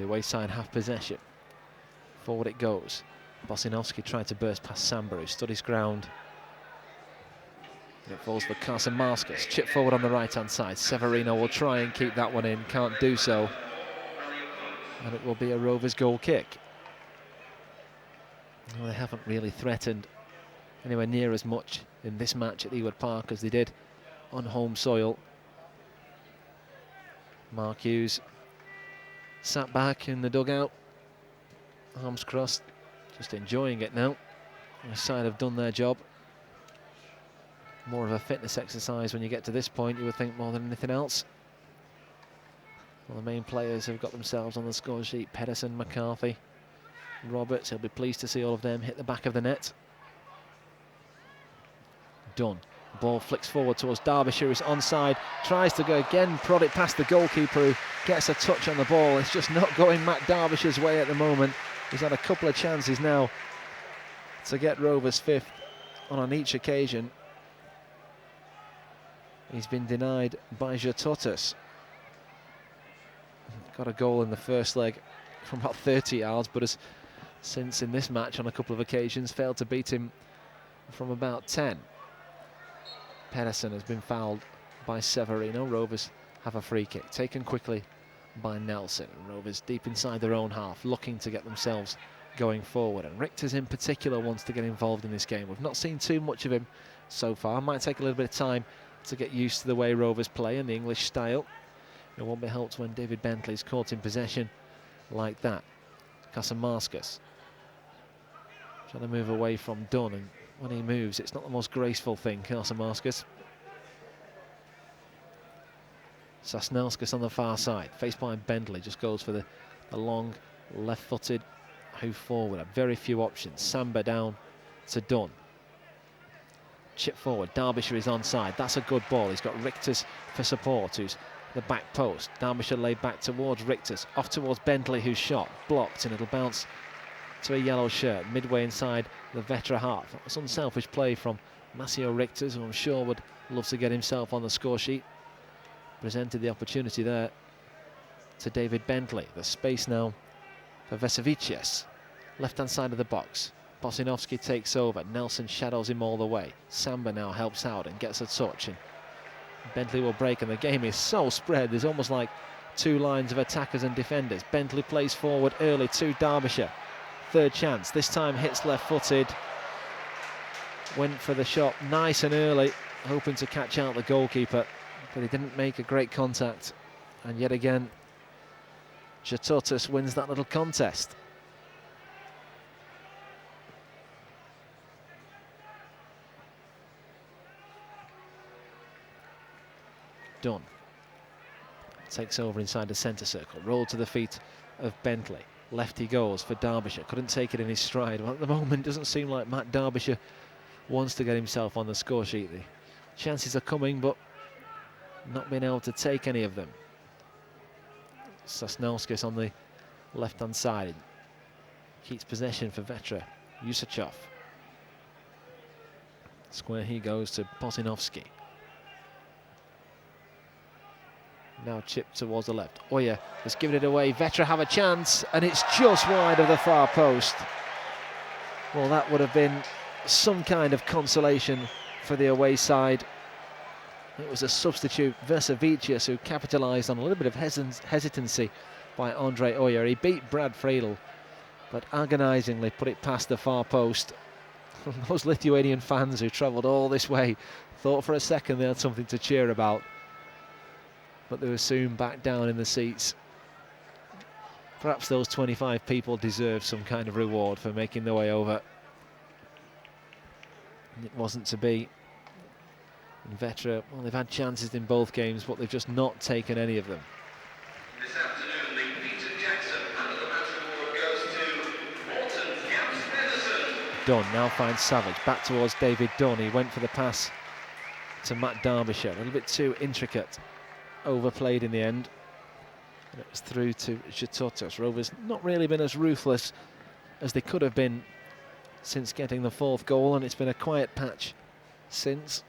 The away side have possession. Forward it goes. Bosinovski tried to burst past Samba, who stood his ground. And it falls for Kaczmarskis. Chip forward on the right-hand side. Severino will try and keep that one in. Can't do so. And it will be a Rovers goal kick. Well, they haven't really threatened anywhere near as much in this match at Ewood Park as they did on home soil. Mark Hughes sat back in the dugout, arms crossed, just enjoying it now. The side have done their job. More of a fitness exercise when you get to this point, you would think, more than anything else. Well, the main players have got themselves on the score sheet. Pedersen, McCarthy, Roberts. He'll be pleased to see all of them hit the back of the net. Dunn. Ball flicks forward towards Derbyshire, who's onside. Tries to go again, prod it past the goalkeeper, who gets a touch on the ball. It's just not going Matt Derbyshire's way at the moment. He's had a couple of chances now to get Rovers fifth on each occasion. He's been denied by Jatotis. Got a goal in the first leg from about 30 yards, but has since in this match on a couple of occasions failed to beat him from about 10. Pedersen has been fouled by Severino. Rovers have a free kick taken quickly by Nelson. Rovers deep inside their own half, looking to get themselves going forward. And Richters in particular wants to get involved in this game. We've not seen too much of him so far. Might take a little bit of time to get used to the way Rovers play and the English style. It won't be helped when David Bentley's caught in possession like that. Kaczmarskis trying to move away from Dunn, and when he moves, it's not the most graceful thing, Kaczmarskis. Sosnelskis on the far side, faced by Bentley, just goes for the long left-footed hoof forward. Very few options. Samba down to Dunn. Chip forward, Derbyshire is onside. That's a good ball. He's got Richters for support, who's the back post. Derbyshire laid back towards Richters, off towards Bentley, who's shot, blocked, and it'll bounce to a yellow shirt midway inside the Vetra half. That was unselfish play from Massimo Richters, who I'm sure would love to get himself on the score sheet. Presented the opportunity there to David Bentley. The space now for Vesevicius. Left-hand side of the box. Bosinovski takes over. Nelson shadows him all the way. Samba now helps out and gets a touch. And Bentley will break, and the game is so spread. There's almost like two lines of attackers and defenders. Bentley plays forward early to Derbyshire. Third chance. This time hits left-footed. Went for the shot nice and early, hoping to catch out the goalkeeper, but he didn't make a great contact. And yet again, Jatotis wins that little contest. Dunn takes over inside the centre circle, rolled to the feet of Bentley. Left he goes for Derbyshire, couldn't take it in his stride. Well, at the moment, doesn't seem like Matt Derbyshire wants to get himself on the score sheet. The chances are coming, but not being able to take any of them. Sosnelskis on the left-hand side. Keeps possession for Vetra. Yusachov. Square he goes to Bosinovski. Now chipped towards the left. Oya has given it away. Vetra have a chance, and it's just wide of the far post. Well, that would have been some kind of consolation for the away side. It was a substitute, Vesevicius, who capitalised on a little bit of hesitancy by Andre Oya. He beat Brad Friedel, but agonisingly put it past the far post. Those Lithuanian fans who travelled all this way thought for a second they had something to cheer about, but they were soon back down in the seats. Perhaps those 25 people deserve some kind of reward for making their way over. And it wasn't to be. And Vetra, well, they've had chances in both games, but they've just not taken any of them. This afternoon, the Peter Jackson and the match award goes to Morton Camps Pedersen. Dunn now finds Savage, back towards David Dunn. He went for the pass to Matt Derbyshire, a little bit too intricate, overplayed in the end. And it was through to Jatotis. Rovers not really been as ruthless as they could have been since getting the fourth goal, and it's been a quiet patch since.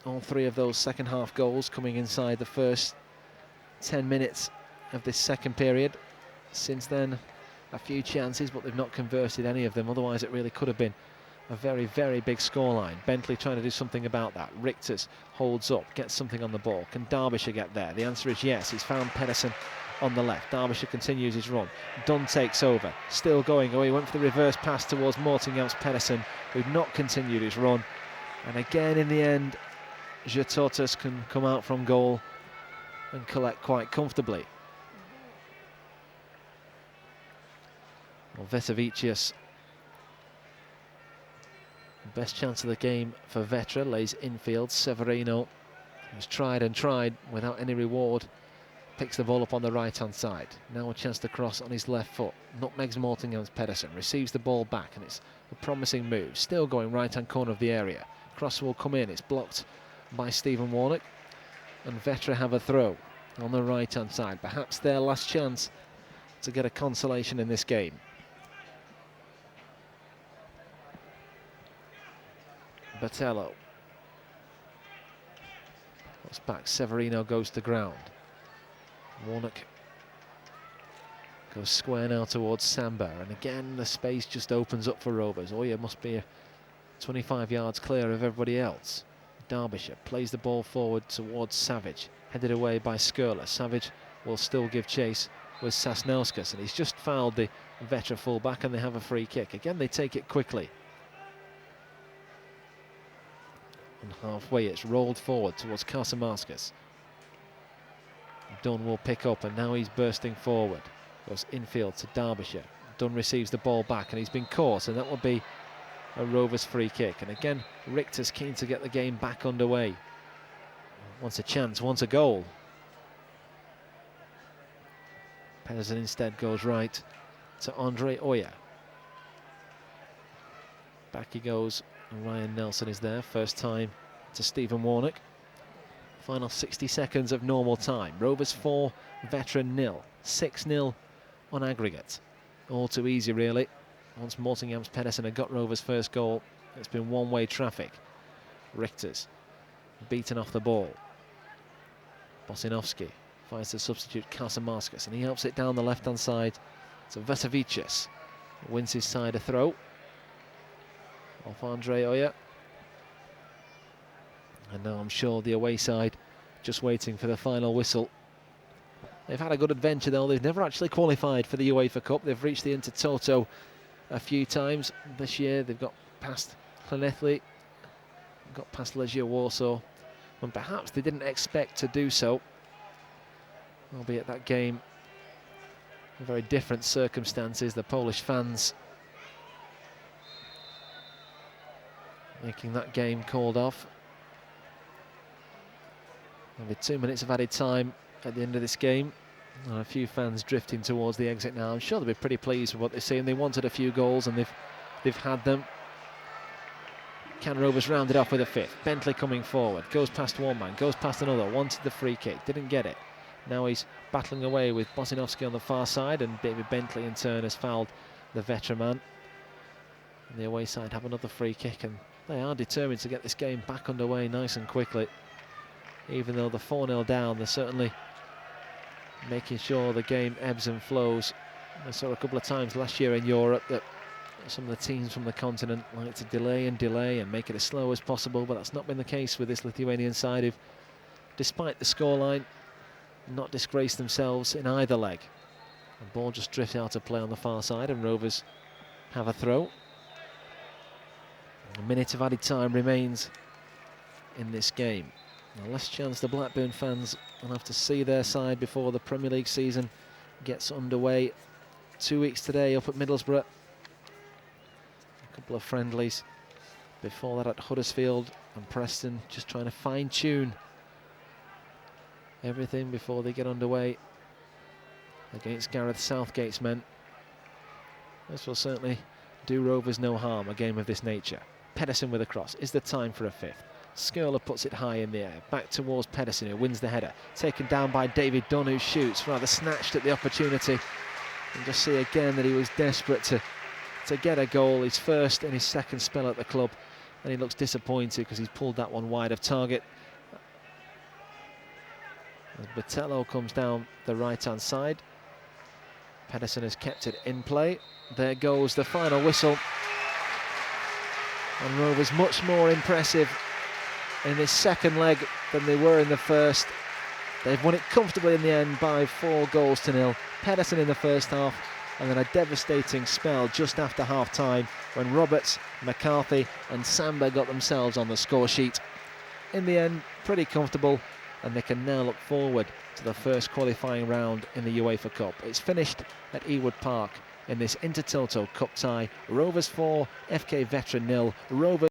All three of those second half goals coming inside the first 10 minutes of this second period. since then. A few chances, but they've not converted any of them. Otherwise, it really could have been a very, very big scoreline. Bentley trying to do something about that. Richters holds up, gets something on the ball. Can Derbyshire get there? The answer is yes. He's found Pedersen on the left. Derbyshire continues his run. Dunn takes over, still going. Oh, he went for the reverse pass towards Mortingham's Pedersen, who'd not continued his run. And again, in the end, Jetotas can come out from goal and collect quite comfortably. Well, Vesavicius, best chance of the game for Vetra, lays infield. Severino has tried and tried without any reward. Picks the ball up on the right-hand side. Now a chance to cross on his left foot. Nutmegs Mortingham's Pedersen. Receives the ball back, and it's a promising move. Still going right-hand corner of the area. Cross will come in. It's blocked by Stephen Warnock. And Vetra have a throw on the right-hand side. Perhaps their last chance to get a consolation in this game. Botello. Puts back. Severino goes to ground. Warnock goes square now towards Samba, and again the space just opens up for Rovers. Oya must be 25 yards clear of everybody else. Derbyshire plays the ball forward towards Savage, headed away by Skurla. Savage will still give chase with Sasnauskas, and he's just fouled the Vetra fullback, and they have a free kick. Again, they take it quickly. And halfway it's rolled forward towards Karsamaskas. Dunn will pick up, and now he's bursting forward. Goes infield to Derbyshire. Dunn receives the ball back, and he's been caught, and that will be a Rovers free kick. And again, Richter's keen to get the game back underway. Wants a chance, wants a goal. Pedersen instead goes right to Andre Oya. Back he goes, and Ryan Nelson is there. First time to Stephen Warnock. Final 60 seconds of normal time. Rovers 4, Veteran 0. 6-0 on aggregate. All too easy, really. Once Mortingham's Pedersen had got Rovers' first goal, it's been one-way traffic. Richters beaten off the ball. Bosinovski finds the substitute Karsamaskas, and he helps it down the left-hand side to Vesavicius. Wins his side a throw off Andre Oya. And now I'm sure the away side just waiting for the final whistle. They've had a good adventure though. They've never actually qualified for the UEFA Cup. They've reached the Intertoto a few times this year. They've got past Llanelli, got past Legia Warsaw, and perhaps they didn't expect to do so. Albeit that game in very different circumstances. The Polish fans making that game called off. There'll be 2 minutes of added time at the end of this game, and a few fans drifting towards the exit now. I'm sure they'll be pretty pleased with what they've seen. They wanted a few goals, and they've had them. Can Rovers round it off with a fifth? Bentley coming forward, goes past one man, goes past another, wanted the free kick, didn't get it. Now he's battling away with Bosinovski on the far side, and David Bentley in turn has fouled the veteran man. And the away side have another free kick, and they are determined to get this game back underway nice and quickly. Even though they're 4-0 down, they're certainly making sure the game ebbs and flows. I saw a couple of times last year in Europe that some of the teams from the continent like to delay and make it as slow as possible, but that's not been the case with this Lithuanian side, who've, despite the scoreline, not disgraced themselves in either leg. The ball just drifts out of play on the far side, and Rovers have a throw. A minute of added time remains in this game. The last chance the Blackburn fans will have to see their side before the Premier League season gets underway. 2 weeks today up at Middlesbrough. A couple of friendlies before that at Huddersfield and Preston, just trying to fine-tune everything before they get underway against Gareth Southgate's men. This will certainly do Rovers no harm, a game of this nature. Pedersen with a cross. Is there time for a fifth? Skurla puts it high in the air, back towards Pedersen, who wins the header. Taken down by David Dunn, who shoots, rather snatched at the opportunity. And just see again that he was desperate to get a goal, his first in his second spell at the club. And he looks disappointed because he's pulled that one wide of target. As Botello comes down the right-hand side. Pedersen has kept it in play. There goes the final whistle. And Rovers much more impressive in this second leg than they were in the first. They've won it comfortably in the end by 4-0. Pedersen in the first half, and then a devastating spell just after half-time when Roberts, McCarthy and Samba got themselves on the score sheet. In the end, pretty comfortable, and they can now look forward to the first qualifying round in the UEFA Cup. It's finished at Ewood Park in this Intertoto Cup tie. Rovers 4, FK Veteran 0. Rovers